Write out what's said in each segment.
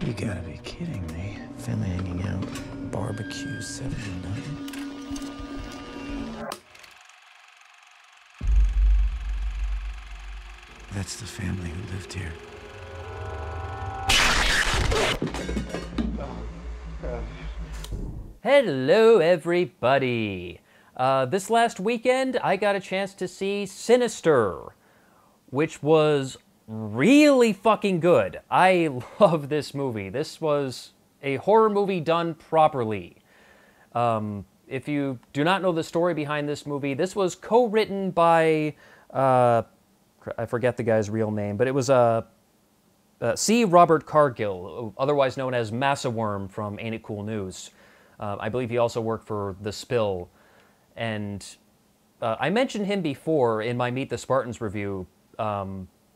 You gotta be kidding me. Family hanging out. Barbecue 79. That's the family who lived here. Hello, everybody. This last weekend, I got a chance to see Sinister, which was really fucking good. I love this movie. This was a horror movie done properly. If you do not know the story behind this movie, this was co-written by, I forget the guy's real name, but it was C. Robert Cargill, otherwise known as Massa Worm from Ain't It Cool News. I believe he also worked for The Spill. And I mentioned him before in my Meet the Spartans review,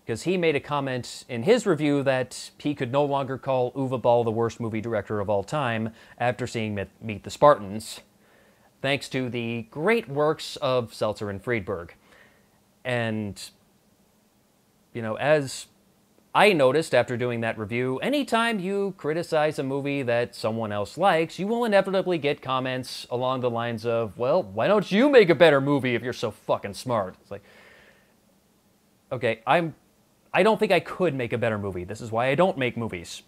because he made a comment in his review that he could no longer call Uwe Ball the worst movie director of all time after seeing Meet the Spartans, thanks to the great works of Seltzer and Friedberg. And, you know, as I noticed after doing that review, anytime you criticize a movie that someone else likes, you will inevitably get comments along the lines of, well, why don't you make a better movie if you're so fucking smart? It's like, okay, I don't think I could make a better movie. This is why I don't make movies.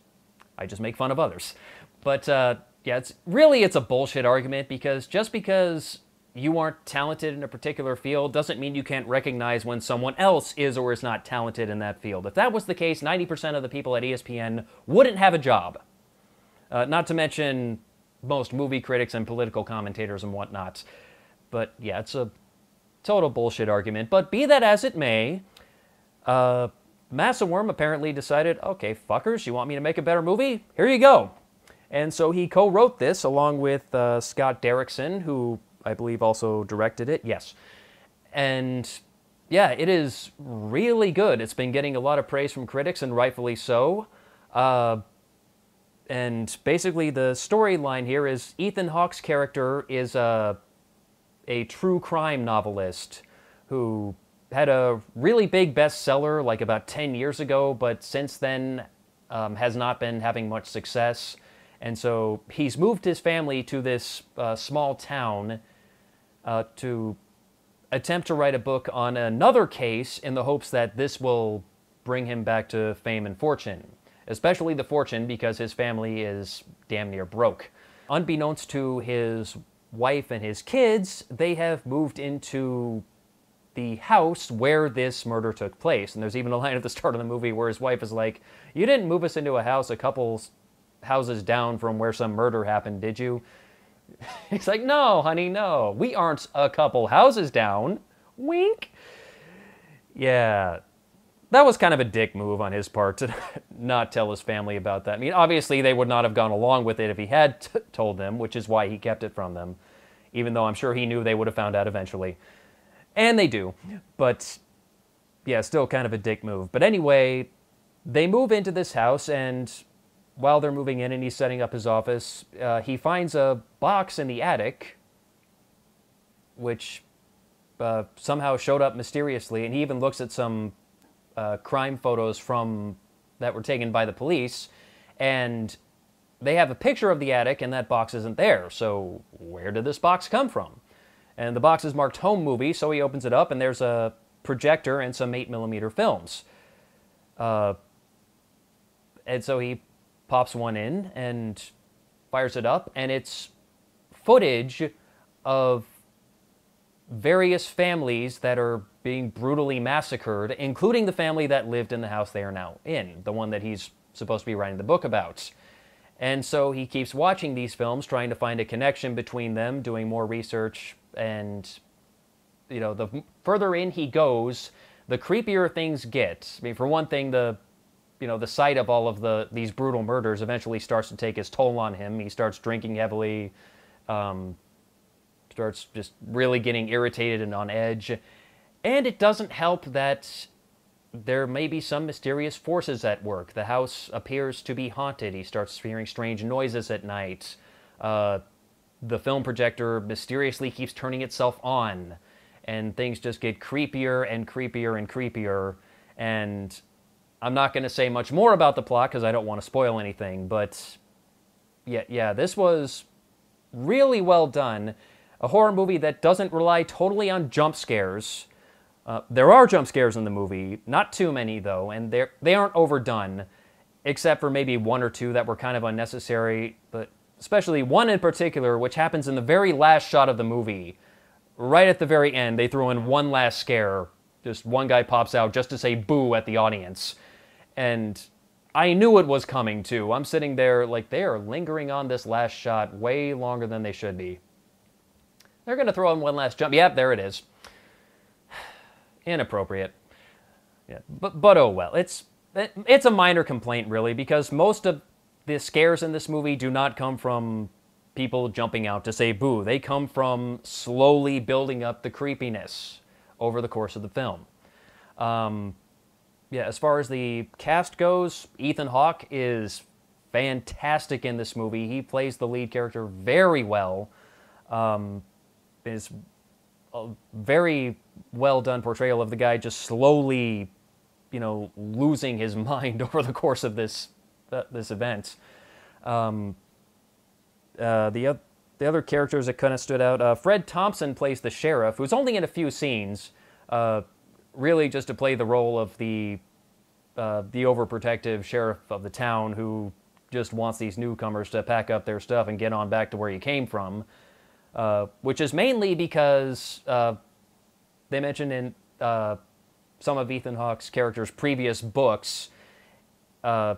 I just make fun of others. But, yeah, it's a bullshit argument, because just because you aren't talented in a particular field doesn't mean you can't recognize when someone else is or is not talented in that field. If that was the case, 90% of the people at ESPN wouldn't have a job. Not to mention most movie critics and political commentators and whatnot. But yeah, it's a total bullshit argument. But be that as it may, Massa Worm apparently decided, okay, fuckers, you want me to make a better movie? Here you go. And so he co-wrote this along with Scott Derrickson, who I believe also directed it. Yes. And yeah, it is really good. It's been getting a lot of praise from critics, and rightfully so. And basically the storyline here is Ethan Hawke's character is a true crime novelist who had a really big bestseller like about 10 years ago, but since then has not been having much success. And so he's moved his family to this small town to attempt to write a book on another case in the hopes that this will bring him back to fame and fortune. Especially the fortune, because his family is damn near broke. Unbeknownst to his wife and his kids, they have moved into the house where this murder took place. And there's even a line at the start of the movie where his wife is like, "You didn't move us into a house a couple houses down from where some murder happened, did you?" He's like, "No, honey, no. We aren't a couple houses down." Wink. Yeah. That was kind of a dick move on his part to not tell his family about that. I mean, obviously they would not have gone along with it if he had told them, which is why he kept it from them. Even though I'm sure he knew they would have found out eventually. And they do. But, yeah, still kind of a dick move. But anyway, they move into this house, and while they're moving in and he's setting up his office, he finds a box in the attic, which somehow showed up mysteriously, and he even looks at some crime photos that were taken by the police, and they have a picture of the attic, and that box isn't there. So where did this box come from? And the box is marked home movie, so he opens it up, and there's a projector and some 8mm films. And so he pops one in and fires it up, and it's footage of various families that are being brutally massacred, including the family that lived in the house they are now in, the one that he's supposed to be writing the book about. And so he keeps watching these films, trying to find a connection between them, doing more research, and, you know, the further in he goes, the creepier things get. I mean, for one thing, the sight of all of these brutal murders eventually starts to take its toll on him. He starts drinking heavily, starts just really getting irritated and on edge. And it doesn't help that there may be some mysterious forces at work. The house appears to be haunted. He starts hearing strange noises at night. The film projector mysteriously keeps turning itself on, and things just get creepier and creepier and creepier. And I'm not going to say much more about the plot because I don't want to spoil anything, but yeah, this was really well done. A horror movie that doesn't rely totally on jump scares. There are jump scares in the movie, not too many though, and they aren't overdone, except for maybe one or two that were kind of unnecessary, but especially one in particular, which happens in the very last shot of the movie. Right at the very end, they throw in one last scare. Just one guy pops out just to say boo at the audience. And I knew it was coming too. I'm sitting there like they are lingering on this last shot way longer than they should be. They're going to throw in one last jump. Yep, there it is. Inappropriate. Yeah, but oh well. It's a minor complaint really, because most of the scares in this movie do not come from people jumping out to say boo. They come from slowly building up the creepiness over the course of the film. Yeah, as far as the cast goes, Ethan Hawke is fantastic in this movie. He plays the lead character very well. It's a very well done portrayal of the guy just slowly, losing his mind over the course of this event. The other characters that kind of stood out, Fred Thompson plays the sheriff, who's only in a few scenes, really just to play the role of the overprotective sheriff of the town who just wants these newcomers to pack up their stuff and get on back to where you came from, which is mainly because they mentioned in some of Ethan Hawke's character's previous books,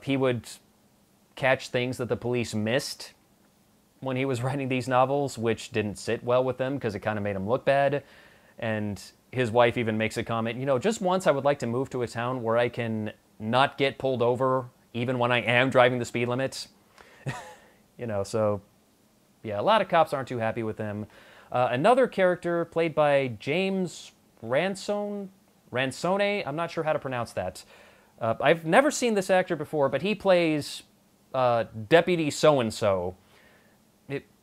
he would catch things that the police missed when he was writing these novels, which didn't sit well with them because it kind of made him look bad. And his wife even makes a comment, just once I would like to move to a town where I can not get pulled over even when I am driving the speed limits. So yeah, a lot of cops aren't too happy with him. Another character played by James Ransone, I'm not sure how to pronounce that. I've never seen this actor before, but he plays Deputy So-and-so.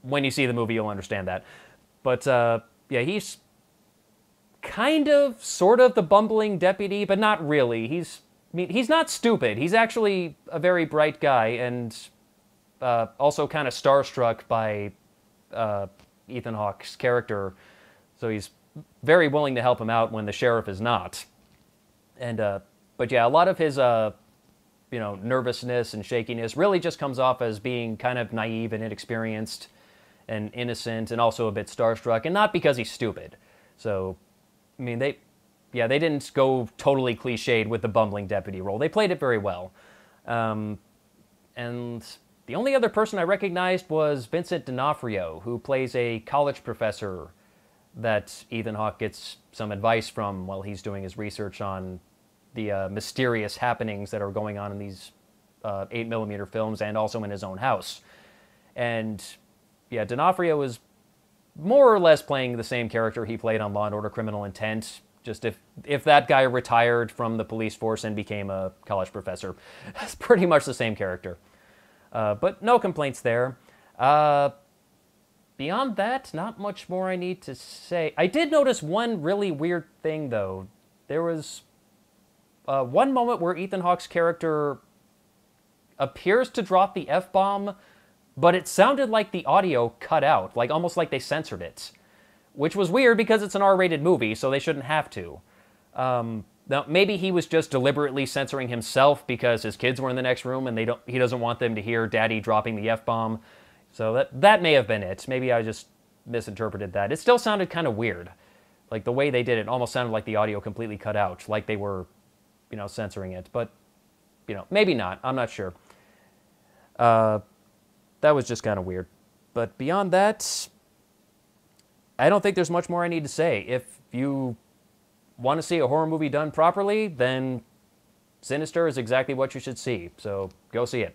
When you see the movie, you'll understand that. But yeah, he's kind of, sort of the bumbling deputy, but not really. He's not stupid. He's actually a very bright guy, and also kind of starstruck by Ethan Hawke's character. So he's very willing to help him out when the sheriff is not. And but yeah, a lot of his nervousness and shakiness really just comes off as being kind of naive and inexperienced and innocent, and also a bit starstruck, and not because he's stupid. So, they didn't go totally cliched with the bumbling deputy role. They played it very well. And the only other person I recognized was Vincent D'Onofrio, who plays a college professor that Ethan Hawke gets some advice from while he's doing his research on the mysterious happenings that are going on in these 8mm films, and also in his own house. And yeah, D'Onofrio is more or less playing the same character he played on Law & Order: Criminal Intent, just if that guy retired from the police force and became a college professor. It's pretty much the same character. But no complaints there. Beyond that, not much more I need to say. I did notice one really weird thing, though. There was one moment where Ethan Hawke's character appears to drop the F-bomb, but it sounded like the audio cut out, almost like they censored it, which was weird because it's an R-rated movie, so they shouldn't have to. Now, maybe he was just deliberately censoring himself because his kids were in the next room and he doesn't want them to hear Daddy dropping the F-bomb. So that may have been it. Maybe I just misinterpreted that. It still sounded kind of weird. The way they did it almost sounded like the audio completely cut out, like they were, censoring it. But, maybe not. I'm not sure. That was just kind of weird. But beyond that, I don't think there's much more I need to say. If you want to see a horror movie done properly, then Sinister is exactly what you should see. So go see it.